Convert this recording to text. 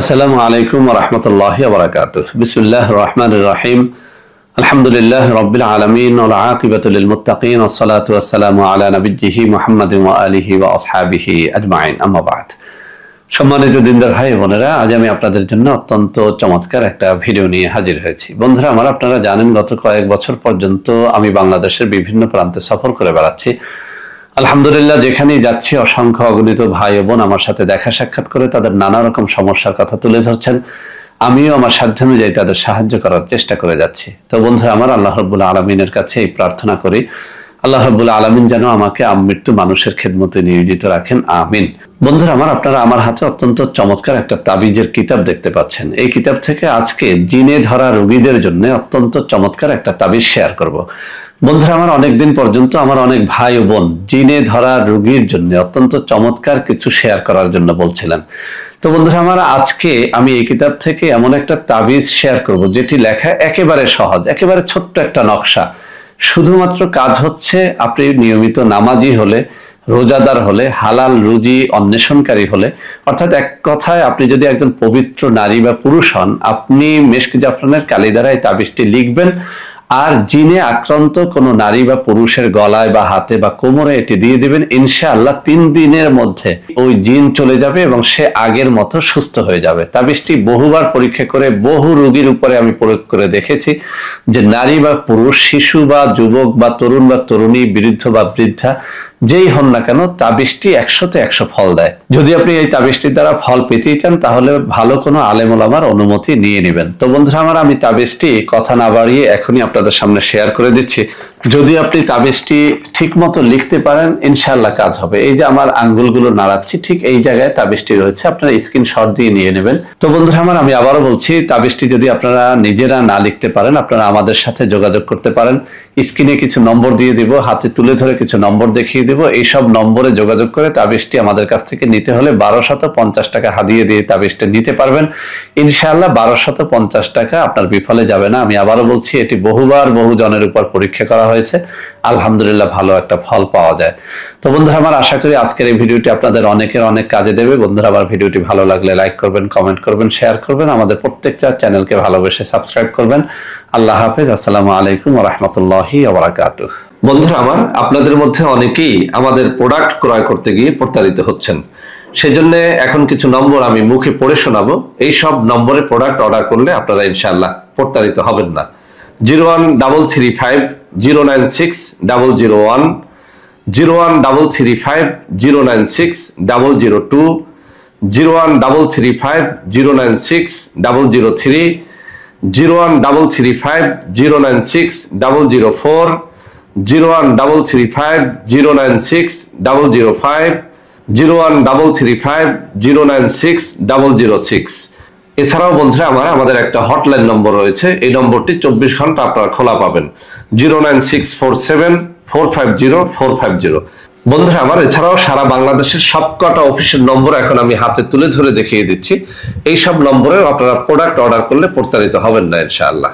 আসসালামু আলাইকুম ওয়া রাহমাতুল্লাহি ওয়া বারাকাতুহু। বিসমিল্লাহির রহমানির রহিম। আলহামদুলিল্লাহি রাব্বিল আলামিন ওয়াল আকিবাতু লিল মুত্তাকিন ওয়াস সালাতু ওয়াস সালামু আলা নাবিয়্যিহি মুহাম্মাদিন ওয়া আলিহি ওয়া আসহাবিহি আজমাইন। আম্মা বা'দ। সম্মানিত দিনদার ভাই বোনেরা, আজ আমি আপনাদের জন্য অত্যন্ত চমৎকার একটা ভিডিও নিয়ে হাজির হয়েছি। বন্ধুরা আমার, আপনারা জানেন গত কয়েক বছর পর্যন্ত আমি বাংলাদেশের বিভিন্ন প্রান্তে সফর করে বেড়াচ্ছি। আলহামদুলিল্লাহ, যেখানেই যাচ্ছি অসংখ্য অগণিত ভাই ও বোন আমার সাথে দেখা সাক্ষাৎ করে তাদের নানা রকম সমস্যার কথা তুলে ধরছেন। আমিও আমার সাধ্যানুযায়ী তাদের সাহায্য করার চেষ্টা করে যাচ্ছি। তো বন্ধুরা আমার, আল্লাহ রাব্বুল আলামিনের কাছে এই প্রার্থনা করি, আল্লাহ রাব্বুল আলামিন যেন আমাকে আমৃত্যু মানুষের খেদমতে নিয়োজিত রাখেন, আমিন। বন্ধুরা আমার, আপনারা আমার হাতে অত্যন্ত চমৎকার একটা তাবিজের কিতাব দেখতে পাচ্ছেন। এই কিতাব থেকে আজকে জিনে ধরা রোগীদের জন্য অত্যন্ত চমৎকার একটা তাবিজ শেয়ার করব। বন্ধুরা আমার, অনেকদিন পর্যন্ত আমার অনেক ভাই ও বোন জিনে ধরা রোগীর জন্য অত্যন্ত চমৎকার কিছু শেয়ার করার জন্য বলছিলেন। তো বন্ধুরা আমার, আজকে আমি এই কিতাব থেকে এমন একটা তাবিজ শেয়ার করব যেটি লেখা একেবারে সহজ, একেবারে ছোট্ট একটা নকশা। শুধুমাত্র কাজ হচ্ছে, আপনি নিয়মিত নামাজি হলে, রোজাদার হলে, হালাল রুজি অন্বেষণকারী হলে, অর্থাৎ এক কথায় আপনি যদি একজন পবিত্র নারী বা পুরুষ হন, আপনি মেশক জাফরানের কালি দ্বারা এই তাবিজটি লিখবেন আর জিনে আক্রান্ত কোনো নারী বা পুরুষের গলায় বা হাতে বা কোমরে এটি দিয়ে দিবেন। ইনশাআল্লাহ 3 দিনের মধ্যে ওই জিন চলে যাবে এবং সে আগের মতো সুস্থ হয়ে যাবে। তাবিজটি বহুবার পরীক্ষা করে বহু রোগীর উপরে আমি প্রয়োগ করে দেখেছি যে নারী বা পুরুষ, শিশু বা যুবক বা তরুণ বা তরুণী, বৃদ্ধ বা বৃদ্ধা, যেই হন না কেন, তাবিজটি 100তে 100 ফল দেয়। যদি আপনি এই তাবিজটির দ্বারা ফল পেতেই চান তাহলে ভালো কোনো আলেম ওলামার অনুমতি নিয়ে নেবেন। তো বন্ধুরা আমার, আমি তাবিজটি কথা না বাড়িয়ে এখনই আপনাদের সামনে শেয়ার করে দিচ্ছি। যদি আপনি তাবিজটি ঠিক মতো লিখতে পারেন, ইনশাআল্লাহ কাজ হবে। এই যে আমার আঙ্গুলগুলো নাড়াচ্ছি, ঠিক এই জায়গায় তাবিজটি রয়েছে, আপনারা স্ক্রিনশট দিয়ে নিয়ে নেবেন। তো বন্ধুরা আমার, আমি আবারও বলছি, তাবিজটি যদি আপনারা নিজেরা না লিখতে পারেন, আপনারা আমাদের সাথে যোগাযোগ করতে পারেন। স্ক্রিনে কিছু নম্বর দিয়ে দিব, হাতে তুলে ধরে কিছু নম্বর দেখিয়ে দেব। এইসব নম্বরে যোগাযোগ করে তাবিজটি আমাদের কাছ থেকে নিতে হলে 1250 টাকা হাদিয়ে দিয়ে তাবিজটা নিতে পারবেন। ইনশাআল্লাহ 1250 টাকা আপনার বিফলে যাবে না। আমি আবারও বলছি, এটি বহুবার বহু জনের উপর পরীক্ষা করা হয়েছে, আলহামদুলিল্লাহ ভালো একটা ফল পাওয়া যায়। তো বন্ধুরা আমার, আশা করি আজকের এই ভিডিওটি আপনাদের অনেকের অনেক কাজে দেবে। বন্ধুরা আমার, ভিডিওটি ভালো লাগলে লাইক করবেন, কমেন্ট করবেন, শেয়ার করবেন। আমাদের প্রত্যেকটা চ্যানেলকে ভালোবেসে সাবস্ক্রাইব করবেন। আল্লাহ হাফেজ। আসসালামু আলাইকুম ওয়া রাহমাতুল্লাহি ওয়া বারাকাতুহু। বন্ধুরা আমার, আপনাদের মধ্যে অনেকেই আমাদের প্রোডাক্ট ক্রয় করতে গিয়ে প্রতারিত হচ্ছেন। সেজন্য এখন কিছু নম্বর আমি মুখে পড়ে শোনাবো। এই সব নম্বরে প্রোডাক্ট অর্ডার করলে আপনারা ইনশাআল্লাহ প্রতারিত হবেন না। 01335096001, 01335096002, 01335096003, 01335096004, 01335096005, 01335096006। এছাড়াও বন্ধুরা আমার, আমাদের একটা হটলাইন নম্বর রয়েছে। এই নম্বরটি 24 ঘন্টা আপনারা খোলা পাবেন, 09647450450। বন্ধুরা আমার, এছাড়াও সারা বাংলাদেশের সবকটা অফিসের নম্বর এখন আমি হাতে তুলে ধরে দেখিয়ে দিচ্ছি। এই সব নম্বরেও আপনারা প্রোডাক্ট অর্ডার করলে প্রতারিত হবেন না ইনশাআল্লাহ।